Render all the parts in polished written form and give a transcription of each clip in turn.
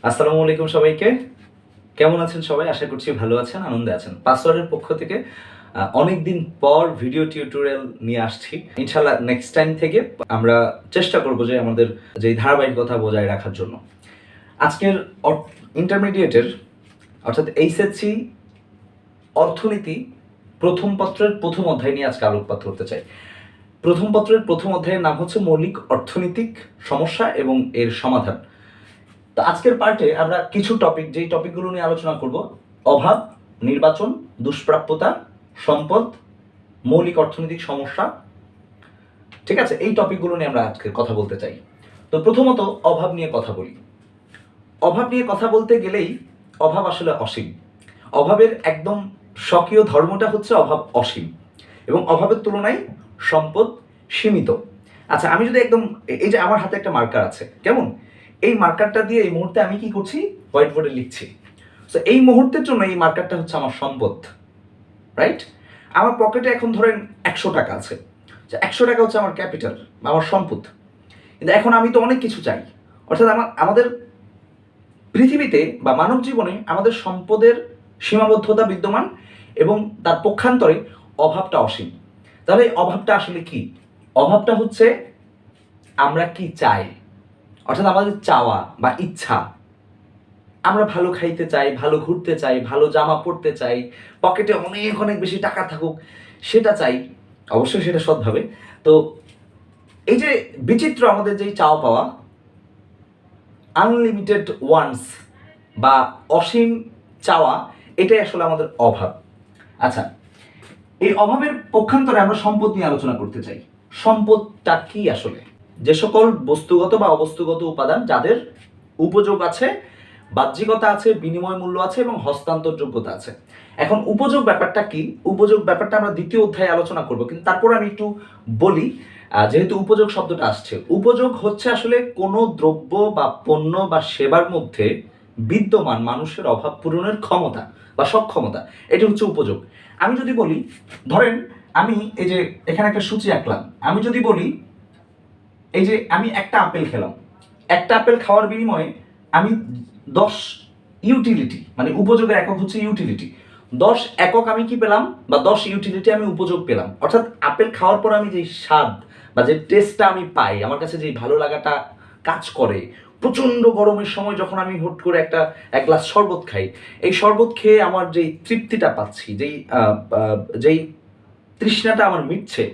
আসসালামু আলাইকুম সবাইকে। কেমন আছেন সবাই? আশা করছি ভালো আছেন, আনন্দে আছেন। পাসওয়ার্ডের পক্ষ থেকে অনেকদিন পর ভিডিও টিউটোরিয়াল নিয়ে আসছি। ইনশাআল্লাহ নেক্সট টাইম থেকে আমরা চেষ্টা করব যে আমাদের যে ধারাবাহিকতা বজায় রাখার জন্য। আজকের ইন্টারমিডিয়েটের অর্থাৎ এইচএসসি অর্থনীতি প্রথম পত্রের প্রথম অধ্যায় নিয়ে আজকে আলোকপাত করতে চাই। প্রথম পত্রের প্রথম অধ্যায়ের নাম হচ্ছে মৌলিক অর্থনৈতিক সমস্যা এবং এর সমাধান। তো আজকের পার্টে আমরা কিছু টপিক, যেই টপিকগুলো নিয়ে আলোচনা করব: অভাব, নির্বাচন, দুষ্প্রাপ্যতা, সম্পদ, মৌলিক অর্থনৈতিক সমস্যা। ঠিক আছে, এই টপিকগুলো নিয়ে আমরা আজকে কথা বলতে চাই। তো প্রথমত অভাব নিয়ে কথা বলি। অভাব নিয়ে কথা বলতে গেলেই অভাব আসলে অসীম। অভাবের একদম স্বকীয় ধর্মটা হচ্ছে অভাব অসীম এবং অভাবের তুলনায় সম্পদ সীমিত। আচ্ছা, আমি যদি একদম, এই যে আমার হাতে একটা মার্কার আছে, কেমন, এই মার্কারটা দিয়ে এই মুহূর্তে আমি কি করছি, হোয়াইট বোর্ডে লিখছি। তো এই মুহূর্তের জন্য এই মার্কারটা হচ্ছে আমার সম্পদ, রাইট? আমার পকেটে এখন ধরেন 100 টাকা আছে, 100 টাকা হচ্ছে আমার ক্যাপিটাল, আমার সম্পদ। কিন্তু এখন আমি তো অনেক কিছু চাই, অর্থাৎ আমাদের পৃথিবীতে বা মানব জীবনে আমাদের সম্পদের সীমাবদ্ধতা বিদ্যমান এবং তার পক্ষান্তরে অভাবটা অসীম। তাহলে এই অভাবটা আসলে কি? অভাবটা হচ্ছে আমরা কি চাই, অর্থাৎ আমাদের চাওয়া বা ইচ্ছা। আমরা ভালো খাইতে চাই, ভালো ঘুরতে চাই, ভালো জামা পরতে চাই, পকেটে অনেক অনেক বেশি টাকা থাকুক, সেটা চাই, অবশ্যই সেটা সৎভাবে। তো এই যে বিচিত্র আমাদের যেই চাওয়া পাওয়া, আনলিমিটেড ওয়ান্টস বা অসীম চাওয়া, এটাই আসলে আমাদের অভাব। আচ্ছা, এই অভাবের পক্ষান্তরে আমরা সম্পদ নিয়ে আলোচনা করতে চাই। সম্পদটা কি আসলে? যে সকল বস্তুগত বা অবস্তুগত উপাদান যাদের উপযোগ আছে, বাহ্যিকতা আছে, বিনিময় মূল্য আছে এবং হস্তান্তর যোগ্যতা আছে। এখন উপযোগ ব্যাপারটা কি? উপযোগ ব্যাপারটা আমরা দ্বিতীয় অধ্যায়ে আলোচনা করব, কিন্তু তারপর আমি একটু বলি, যেহেতু উপযোগ শব্দটা আসছে। উপযোগ হচ্ছে আসলে কোনো দ্রব্য বা পণ্য বা সেবার মধ্যে বিদ্যমান মানুষের অভাব পূরণের ক্ষমতা বা সক্ষমতা, এটা হচ্ছে উপযোগ। আমি যদি বলি, ধরেন আমি এই যে এখানে একটা সূচি আঁকলাম, আমি যদি বলি এই যে আমি একটা আপেল খেলাম, একটা আপেল খাওয়ার বিনিময়ে আমি 10 ইউটিলিটি, মানে উপযোগের একক হচ্ছে ইউটিলিটি, 10 একক আমি কি পেলাম, বা 10 ইউটিলিটি আমি উপযোগ পেলাম। অর্থাৎ আপেল খাওয়ার পর আমি যে স্বাদ বা যে টেস্টটা আমি পাই, আমার কাছে যে ভালো লাগাটা কাজ করে, প্রচণ্ড গরমের সময় যখন আমি হুট করে এক গ্লাস শরবত খাই, এই শরবত খেয়ে আমার যেই তৃপ্তিটা পাচ্ছি, যেই তৃষ্ণাটা আমার মিটছে,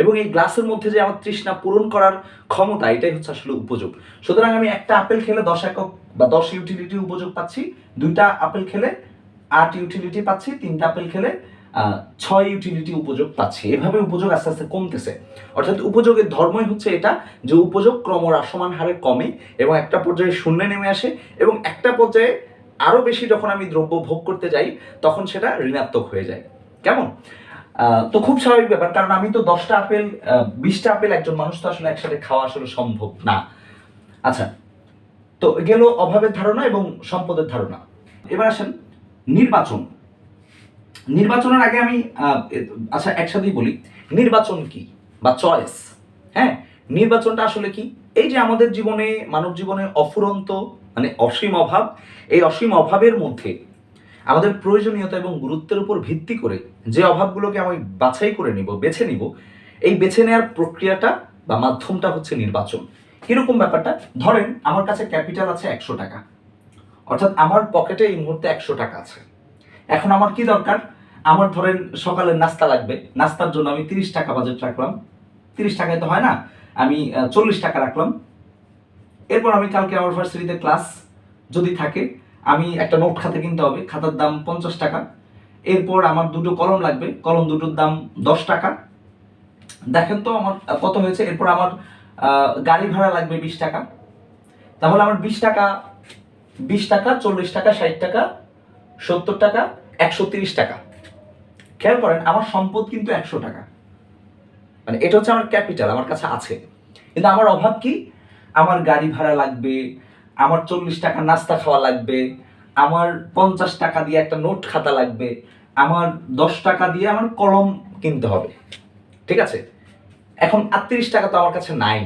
এবং এই গ্লাসের মধ্যে যে আমার তৃষ্ণা পূরণ করার ক্ষমতা, এটাই হচ্ছে আসলে উপযোগ। সুতরাং আমি একটা আপেল খেলে 10 একক বা 10 ইউটিলিটি উপযোগ পাচ্ছি, 2টা আপেল খেলে 8 ইউটিলিটি পাচ্ছি, 3টা আপেল খেলে 6 ইউটিলিটি উপযোগ পাচ্ছি। এভাবে উপযোগ আস্তে আস্তে কমতেছে। অর্থাৎ উপযোগের ধর্মই হচ্ছে এটা, যে উপযোগ ক্রমহ্রাসমান হারে কমে এবং একটা পর্যায়ে শূন্যে নেমে আসে, এবং একটা পর্যায়ে আরো বেশি যখন আমি দ্রব্য ভোগ করতে যাই, তখন সেটা ঋণাত্মক হয়ে যায়। কেমন? তো খুব স্বাভাবিক ব্যাপার, কারণ আমি তো 10টা আপেল, 20টা আপেল একজন মানুষ তো আসলে একসাথে খাওয়া আসলে সম্ভব না। আচ্ছা, তো গেল অভাবের ধারণা এবং সম্পদের ধারণা। এবার আসেন নির্বাচন। নির্বাচনের আগে আমি আচ্ছা একসাথেই বলি, নির্বাচন কি বা চয়েস। হ্যাঁ, নির্বাচনটা আসলে কি? এই যে আমাদের জীবনে, মানব জীবনে অফুরন্ত মানে অসীম অভাব, এই অসীম অভাবের মধ্যে আমাদের প্রয়োজনীয়তা এবং গুরুত্বের উপর ভিত্তি করে যে অভাবগুলোকে আমি বাছাই করে নিব, বেছে নিব, এই বেছে নেওয়ার প্রক্রিয়াটা বা মাধ্যমটা হচ্ছে নির্বাচন। কিরকম ব্যাপারটা? ধরেন আমার কাছে ক্যাপিটাল আছে 100 টাকা, অর্থাৎ আমার পকেটে এই মুহূর্তে 100 টাকা আছে। এখন আমার কি দরকার? আমার ধরেন সকালের নাস্তা লাগবে, নাস্তার জন্য আমি 30 টাকা বাজেট রাখলাম। 30 টাকায় তো হয় না, আমি 40 টাকা রাখলাম। এরপর আমি কালকে আমার ভার্সিটিতে ক্লাস যদি থাকে, আমি একটা নোট খাতা কিনতে হবে, খাতার দাম 50 টাকা। এরপর আমার 2টো কলম লাগবে, কলম দুটোর দাম 10 টাকা। দেখেন তো আমার কত হয়েছে। এরপর আমার গাড়ি ভাড়া লাগবে 20 টাকা। তাহলে আমার 20 টাকা, 20 টাকা, 40 টাকা, 60 টাকা, 70 টাকা, 130 টাকা। খেয়াল করেন, আমার সম্পদ কিন্তু 100 টাকা, মানে এটা হচ্ছে আমার ক্যাপিটাল, আমার কাছে আছে। কিন্তু আমার অভাব কি? আমার গাড়ি ভাড়া লাগবে, আমার 40 টাকা নাস্তা খাওয়া লাগবে, আমার 50 টাকা দিয়ে একটা নোট খাতা লাগবে, আমার 10 টাকা দিয়ে আমার কলম কিনতে হবে। ঠিক আছে, এখন 38 টাকা তো আমার কাছে নাই।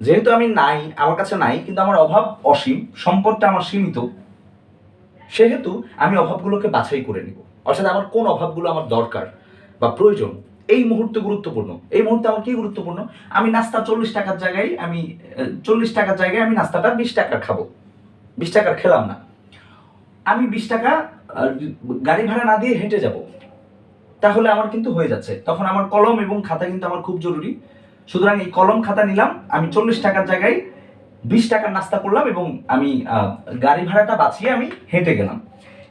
যেহেতু আমি নাই, আমার কাছে নাই, কিন্তু আমার অভাব অসীম, সম্পদটা আমার সীমিত, সেহেতু আমি অভাবগুলোকে বাছাই করে নিব। অর্থাৎ আমার কোন অভাবগুলো আমার দরকার বা প্রয়োজন, এই মুহূর্তে গুরুত্বপূর্ণ, এই মুহূর্তে আমার কি গুরুত্বপূর্ণ, আমি নাস্তা 40 টাকার জায়গায় আমি 40 টাকার জায়গায় আমি নাস্তাটা 20 টাকার খাবো, 20 টাকার খেলাম না, আমি 20 টাকা গাড়ি ভাড়া না দিয়ে হেঁটে যাব, তাহলে আমার কিন্তু হয়ে যাচ্ছে। তখন আমার কলম এবং খাতা কিন্তু আমার খুব জরুরি। সুতরাং এই কলম খাতা নিলাম, আমি 40 টাকার জায়গায় 20 টাকার নাস্তা করলাম এবং আমি গাড়ি ভাড়াটা বাঁচিয়ে আমি হেঁটে গেলাম।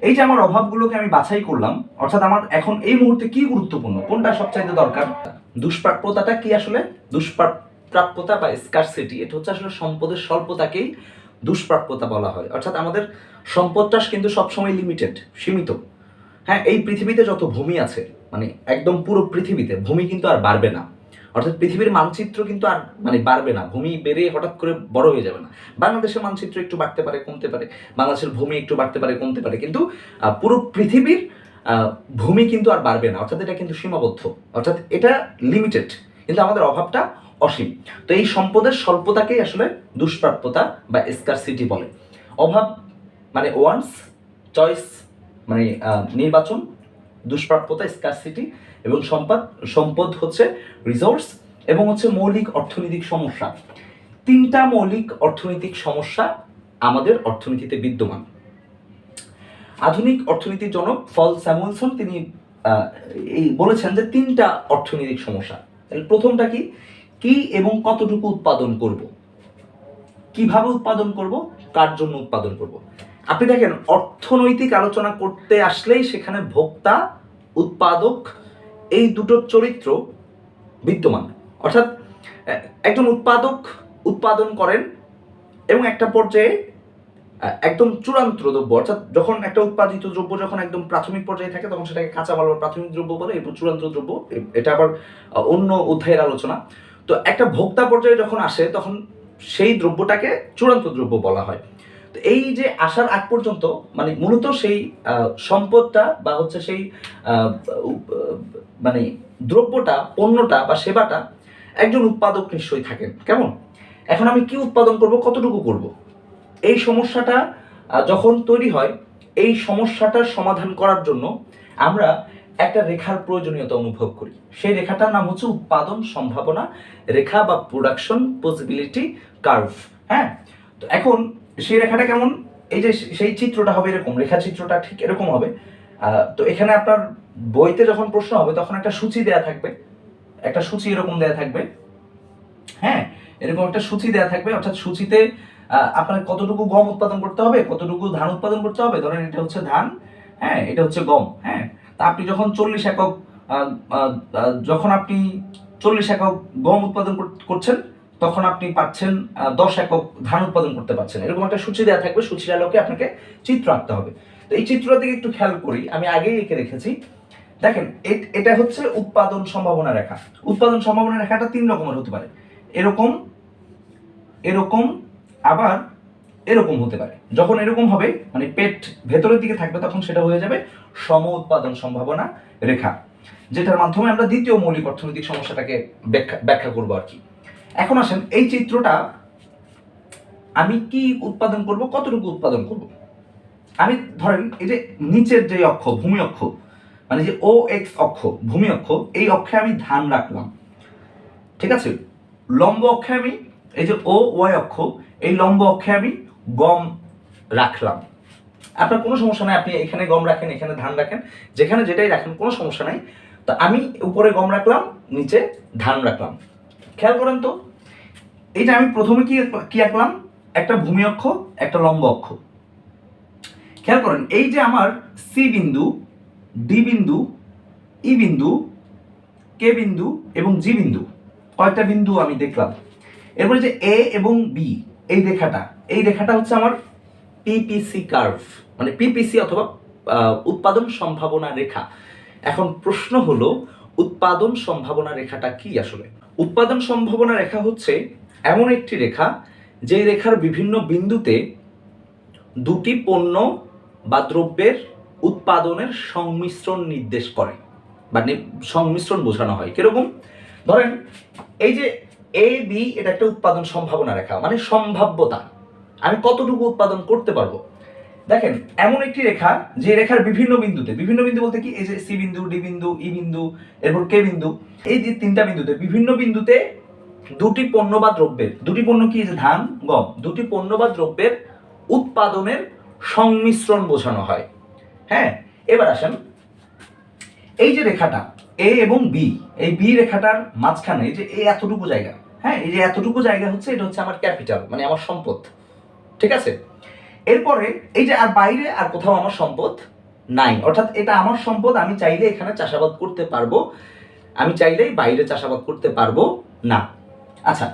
এই যে আমার অভাবগুলোকে আমি বাছাই করলাম, অর্থাৎ আমার এখন এই মুহূর্তে কি গুরুত্বপূর্ণ, কোনটা সবচাইতে দরকার। দুষ্প্রাপ্যতাটা কি আসলে? দুষ্প্রাপ্যতা বা স্কারসিটি, এটা হচ্ছে আসলে সম্পদের স্বল্পতাকেই দুষ্প্রাপ্যতা বলা হয়। অর্থাৎ আমাদের সম্পদটা কিন্তু সবসময় লিমিটেড, সীমিত। হ্যাঁ, এই পৃথিবীতে যত ভূমি আছে, মানে একদম পুরো পৃথিবীতে ভূমি কিন্তু আর বাড়বে না। অর্থাৎ পৃথিবীর মানচিত্র কিন্তু আর মানে বাড়বে না, ভূমি বেড়ে হঠাৎ করে বড় হয়ে যাবে না। বাংলাদেশের মানচিত্র একটু বাড়তে পারে, কমতে পারে, বাংলাদেশের ভূমি একটু বাড়তে পারে, কমতে পারে, কিন্তু পুরো পৃথিবীর ভূমি কিন্তু আর বাড়বে না। অর্থাৎ এটা কিন্তু সীমাবদ্ধ, অর্থাৎ এটা লিমিটেড, কিন্তু আমাদের অভাবটা অসীম। তো এই সম্পদের স্বল্পতাকেই আসলে দুষ্প্রাপ্যতা বা স্কারসিটি বলে। অভাব মানে ওয়ান্টস, চয়েস মানে নির্বাচন, দুষ্প্রাপ্যতা স্কারসিটি, এবং সম্পদ হচ্ছে রিসোর্স, এবং হচ্ছে মৌলিক অর্থনৈতিক সমস্যা। 3টা মৌলিক অর্থনৈতিক সমস্যা আমাদের অর্থনীতিতে বিদ্যমান। আধুনিক অর্থনীতির জনক পল স্যামুয়েলসন তিনি এই বলেছেন যে 3টা অর্থনৈতিক সমস্যা। প্রথমটা কি, কি এবং কতটুকু উৎপাদন করব, কিভাবে উৎপাদন করব, কার জন্য উৎপাদন করব। আপনি দেখেন, অর্থনৈতিক আলোচনা করতে আসলেই সেখানে ভোক্তা, উৎপাদক, এই দুটো চরিত্র বিদ্যমান। অর্থাৎ একজন উৎপাদক উৎপাদন করেন এবং একটা পর্যায়ে একদম চূড়ান্ত দ্রব্য, অর্থাৎ যখন একটা উৎপাদিত দ্রব্য যখন একদম প্রাথমিক পর্যায়ে থাকে তখন সেটাকে কাঁচামাল বা প্রাথমিক দ্রব্য বলে, এরপর চূড়ান্ত দ্রব্য, এটা আবার অন্য অধ্যায়ের আলোচনা। তো একটা ভোক্তা পর্যায়ে যখন আসে তখন সেই দ্রব্যটাকে চূড়ান্ত দ্রব্য বলা হয়। তো এই যে আসার আগ পর্যন্ত মানে মূলত সেই সম্পদটা বা হচ্ছে সেই মানে দ্রব্যটা, পণ্যটা বা সেবাটা একজন উৎপাদক নিশ্চয়ই থাকেন। কেমন? এখন আমি কি উৎপাদন করব, কতটুকু করব, এই সমস্যাটা যখন তৈরি হয়, এই সমস্যাটার সমাধান করার জন্য আমরা একটা রেখার প্রয়োজনীয়তা অনুভব করি। সেই রেখাটার নাম হচ্ছে উৎপাদন সম্ভাবনা রেখা বা প্রোডাকশন পসিবিলিটি কার্ভ। হ্যাঁ, তো এখন সেই রেখাটা কেমন, এই যে সেই চিত্রটা হবে এরকম, রেখা চিত্রটা ঠিক এরকম হবে। তো এখানে আপনার বইতে যখন প্রশ্ন হবে তখন একটা সূচি দেয়া থাকবে, একটা সূচি এরকম দেয়া থাকবে। হ্যাঁ, এরকম একটা সূচি দেয়া থাকবে, অর্থাৎ সূচিতে আপনার কতটুকু গম উৎপাদন করতে হবে, কতটুকু ধান উৎপাদন করতে হবে। ধরেন এটা হচ্ছে ধান, হ্যাঁ, এটা হচ্ছে গম। হ্যাঁ, তা আপনি যখন 40 একক যখন আপনি 40 একক গম উৎপাদন করছেন তখন আপনি পাচ্ছেন 10 একক ধান উৎপাদন করতে পারছেন। এরকম একটা সূচি দেওয়া থাকবে, সূচির আলোকে আপনাকে চিত্র আঁকতে হবে। তো এই চিত্রটা দিকে একটু খেয়াল করি, আমি আগেই এঁকে রেখেছি। দেখেন, এটা হচ্ছে উৎপাদন সম্ভাবনা রেখা। উৎপাদন সম্ভাবনা রেখাটা 3 রকমের হতে পারে, এরকম, এরকম, আবার এরকম হতে পারে। যখন এরকম হবে মানে পেট ভেতরের দিকে থাকবে তখন সেটা হয়ে যাবে সম উৎপাদন সম্ভাবনা রেখা, যেটার মাধ্যমে আমরা দ্বিতীয় মৌলিক অর্থনৈতিক সমস্যাটাকে ব্যাখ্যা করবো আর কি। এখন আসেন, এই চিত্রটা আমি কি উৎপাদন করব, কতটুকু উৎপাদন করব। আমি ধরেন এই যে নিচের যে অক্ষ, ভূমি অক্ষ, মানে যে ও এক্স অক্ষ, ভূমি অক্ষ, এই অক্ষে আমি ধান রাখলাম, ঠিক আছে। লম্ব অক্ষে আমি এই যে ও ওয়াই অক্ষ, এই লম্ব অক্ষে আমি গম রাখলাম। আপনার কোনো সমস্যা নাই, আপনি এখানে গম রাখেন, এখানে ধান রাখেন, যেখানে যেটাই রাখেন কোনো সমস্যা নাই। তো আমি উপরে গম রাখলাম, নিচে ধান রাখলাম। খেয়াল করেন তো, এইটা আমি প্রথমে কি আঁকলাম, একটা ভূমি অক্ষ, একটা লম্ব অক্ষ। খেয়াল করেন, এই যে আমার সি বিন্দু, ডি বিন্দু, ই বিন্দু, কে বিন্দু এবং জি বিন্দু, কয়েকটা বিন্দু আমি দেখলাম। এরপরে যে এ এবং বি, এই রেখাটা হচ্ছে আমার পিপিসি কার্ভ, মানে পিপিসি অথবা উৎপাদন সম্ভাবনা রেখা। এখন প্রশ্ন হলো, উৎপাদন সম্ভাবনা রেখাটা কি আসলে? উৎপাদন সম্ভাবনা রেখা হচ্ছে এমন একটি রেখা যে রেখার বিভিন্ন বিন্দুতে দুটি পণ্য বা দ্রব্যের উৎপাদনের সংমিশ্রণ নির্দেশ করে বা সংমিশ্রণ বোঝানো হয়। কিরকম? ধরেন এই যে এ বি এটা একটা উৎপাদন সম্ভাবনা রেখা, মানে সম্ভাব্যতা, আমি কতটুকু উৎপাদন করতে পারবো। দেখেন এমন একটি রেখা যে রেখার বিভিন্ন বিন্দুতে, বিভিন্ন বিন্দু বলতে কি, এই যে সি বিন্দু, ডি বিন্দু, ই বিন্দু, এরপর কে বিন্দু, এই যে তিনটা বিন্দুতে, বিভিন্ন বিন্দুতে দুটি পণ্য বা দ্রব্যের, দুটি পণ্য কি, যে ধান গম, দুটি পণ্য বা দ্রব্যের উৎপাদনের সংমিশ্রণ বোঝানো হয়। হ্যাঁ, এবার আসেন এই যে রেখাটা এ এবং বি, এই বি রেখাটার মাঝখানে যে এই এতটুকু জায়গা, হ্যাঁ এই যে এতটুকু জায়গা হচ্ছে, এটা হচ্ছে আমার ক্যাপিটাল, মানে আমার সম্পদ, ঠিক আছে। এরপরে এই যে আর বাইরে আর কোথাও আমার সম্পদ নাই, অর্থাৎ এটা আমার সম্পদ, আমি চাইলে এখানে চাষাবাদ করতে পারবো, আমি চাইলেই বাইরে চাষাবাদ করতে পারবো না। আচ্ছা,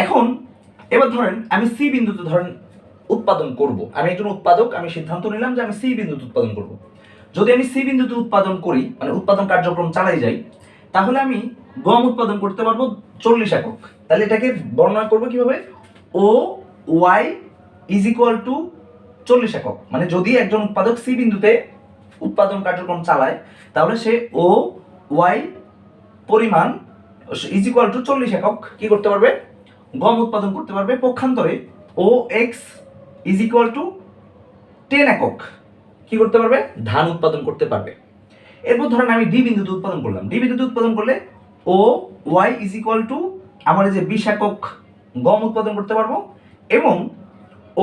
এখন এবার ধরেন আমি সি বিন্দুতে ধরেন উৎপাদন করব, আমি একজন উৎপাদক, আমি সিদ্ধান্ত নিলাম যে আমি সি বিন্দুতে উৎপাদন করব। যদি আমি সি বিন্দুতে উৎপাদন করি, মানে উৎপাদন কার্যক্রম চালাই যাই, তাহলে আমি গম উৎপাদন করতে পারবো 40 একক। তাহলে এটাকে বর্ণনা করবো কিভাবে, ও ওয়াই ইজ ইকুয়াল টু 40 একক, মানে যদি একজন উৎপাদক সি বিন্দুতে উৎপাদন কার্যক্রম চালায়, তাহলে সে ও ওয়াই পরিমাণ ইজ ইকুয়াল টু 40 একক কি করতে পারবে, গম উৎপাদন করতে পারবে। পক্ষান্তরে ও এক্স ইজ ইকুয়াল টু 10 একক কি করতে পারবে, ধান উৎপাদন করতে পারবে। এরপর ধরেন আমি ডি বিন্দুতে উৎপাদন করলাম, ডি বিন্দুতে উৎপাদন করলে ও ওয়াই ইজ ইকুয়াল টু আমার এই যে 20 একক গম উৎপাদন করতে পারবো, এবং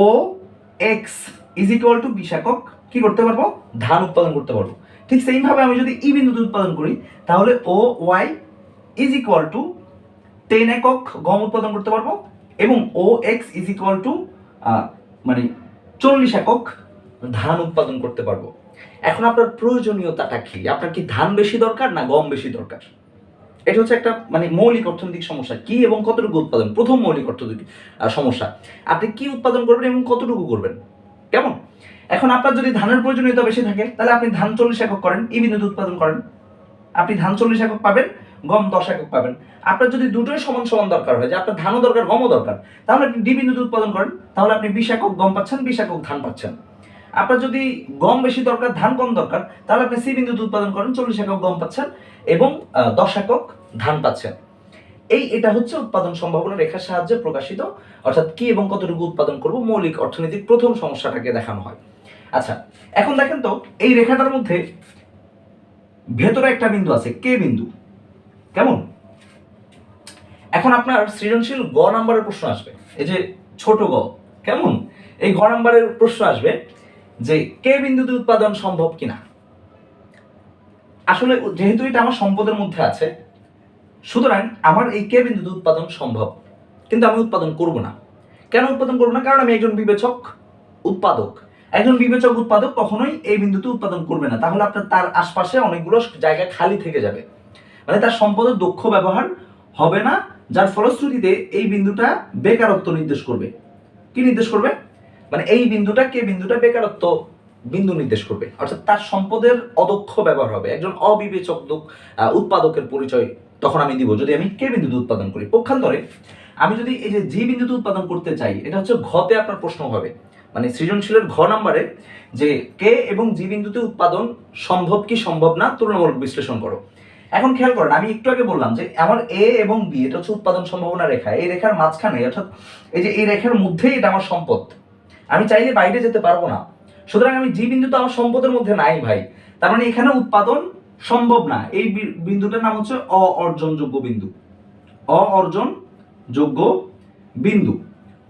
ও এক্স ইজ ইকুয়াল টু 20 একক কি করতে পারবো, ধান উৎপাদন করতে পারবো। ঠিক সেইম ভাবে আমি যদি ই বিন্দুতে উৎপাদন করি, তাহলে ও ওয়াই ইজ ইকুয়াল টু 10 একক গম উৎপাদন করতে পারবো, এবং ও এক্স ইজ ইকুয়াল টু মানে 40 একক ধান উৎপাদন করতে পারবো। এখন আপনার প্রয়োজনীয়তাটা কি, আপনার কি ধান বেশি দরকার না গম বেশি দরকার? এটা হচ্ছে একটা মানে মৌলিক অর্থনৈতিক সমস্যা, কি এবং কতটুকু উৎপাদন, প্রথম মৌলিক অর্থনৈতিক সমস্যা, আপনি কি উৎপাদন করবেন এবং কতটুকু করবেন, কেমন। এখন আপনার যদি ধানের প্রয়োজনীয়তা বেশি থাকে, তাহলে আপনি ধান 40 একক করেন, ই বিন্দুতে উৎপাদন করেন, আপনি ধান 40 একক পাবেন, গম 10 একক পাবেন। আপনার যদি দুটোই সমান সমান দরকার হয়, যে আপনার ধানও দরকার গমও দরকার, তাহলে আপনি ডি বিন্দুতে উৎপাদন করেন, তাহলে আপনি 20 একক গম পাচ্ছেন, 20 একক ধান পাচ্ছেন। আপনার যদি গম বেশি দরকার, ধান কম দরকার, তাহলে আপনি সি বিন্দুতে উৎপাদন করেন, 40 একক গম পাচ্ছেন এবং 10 একক ধান পাচ্ছেন। এটা হচ্ছে উৎপাদন সম্ভাবনা রেখার সাহায্যে প্রকাশিত, অর্থাৎ কি এবং কতটুকু উৎপাদন করব, মৌলিক অর্থনীতির প্রথম সমস্যাটাকে দেখানো হয়। আচ্ছা, এখন দেখেন তো এই রেখাটার মধ্যে ভেতরে একটা বিন্দু আছে, কে বিন্দু, কেমন। এখন আপনার সৃজনশীল গ নাম্বারের প্রশ্ন আসবে, এই যে ছোট গ, কেমন, এই গ নাম্বারের প্রশ্ন আসবে যে কে বিন্দুতে উৎপাদন সম্ভব কিনা। আসলে যেহেতু এটা আমার সম্পদের মধ্যে আছে, সুতরাং আমার এই কে বিন্দুতে উৎপাদন সম্ভব, কিন্তু আমি উৎপাদন করব না। কেন উৎপাদন করব না, কারণ আমি একজন বিবেচক উৎপাদক। একজন বিবেচক উৎপাদক কখনোই এই বিন্দুতে উৎপাদন করবে না, তাহলে আপনার তার আশপাশে অনেকগুলো জায়গা খালি থেকে যাবে, মানে তার সম্পদের দক্ষ ব্যবহার হবে না, যার ফলশ্রুতিতে এই বিন্দুটা বেকারত্ব নির্দেশ করবে। কি নির্দেশ করবে, মানে এই বিন্দুটা কে বিন্দুটা বেকারত্ব বিন্দু নির্দেশ করবে, অর্থাৎ তার সম্পদের অদক্ষ ব্যবহার হবে, একজন অবিবেচক উৎপাদকের পরিচয় তখন আমি দিব যদি আমি কে বিন্দুতে উৎপাদন করি। পক্ষান্তরে আমি যদি এই যে জি বিন্দুতে উৎপাদন করতে চাই, এটা হচ্ছে ঘতে আপনার প্রশ্ন হবে, মানে সৃজনশীলের ঘ নাম্বারে যে কে এবং জি বিন্দুতে উৎপাদন সম্ভব কি সম্ভব না তুলনামূলক বিশ্লেষণ করো। এখন খেয়াল করেন, আমি একটু আগে বললাম যে আমার এ এবং বি এটা হচ্ছে উৎপাদন সম্ভাবনা রেখা, এই রেখার মাঝখানে, অর্থাৎ এই যে এই রেখার মধ্যেই এটা আমার সম্পদ, আমি চাইলে বাইরে যেতে পারবো না। সুতরাং আমি জি বিন্দু তো আমার সম্পদের মধ্যে নাই ভাই, তার মানে এখানে উৎপাদন সম্ভব না। এই বিন্দুটার নাম হচ্ছে অর্জনযোগ্য বিন্দু, অর্জনযোগ্য বিন্দু,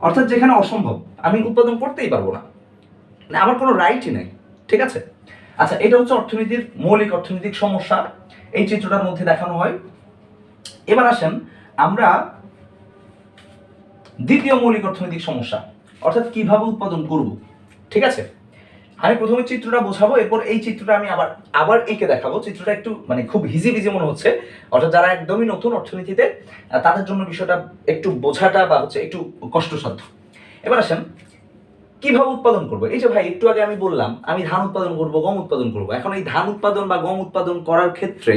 অর্থাৎ যেখানে অসম্ভব, আমি উৎপাদন করতেই পারবো না, মানে আমার কোনো রাইটই নাই, ঠিক আছে। আচ্ছা, এটা হচ্ছে অর্থনীতির মৌলিক অর্থনৈতিক সমস্যা, এই চিত্রটার মধ্যে দেখানো হয়। এবার আসেন আমরা দ্বিতীয় মৌলিক অর্থনৈতিক সমস্যা, অর্থাৎ কিভাবে উৎপাদন করব, ঠিক আছে। আমি প্রথমে চিত্রটা বোঝাবো, এরপর এই চিত্রটা আমি আবার এঁকে দেখাবো। চিত্রটা একটু মানে খুব হিজিবিজি মনে হচ্ছে, অর্থাৎ যারা একদমই নতুন অর্থনীতিতে, তাদের জন্য বিষয়টা একটু বোঝাটা বা হচ্ছে একটু কষ্টসাধ্য। এবার আসেন কিভাবে উৎপাদন করবো। এই যে ভাই একটু আগে আমি বললাম আমি ধান উৎপাদন করব, গম উৎপাদন করব, এখন এই ধান উৎপাদন বা গম উৎপাদন করার ক্ষেত্রে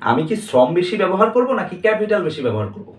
আমি কি শ্রম বেশি ব্যবহার করব নাকি ক্যাপিটাল বেশি ব্যবহার করব?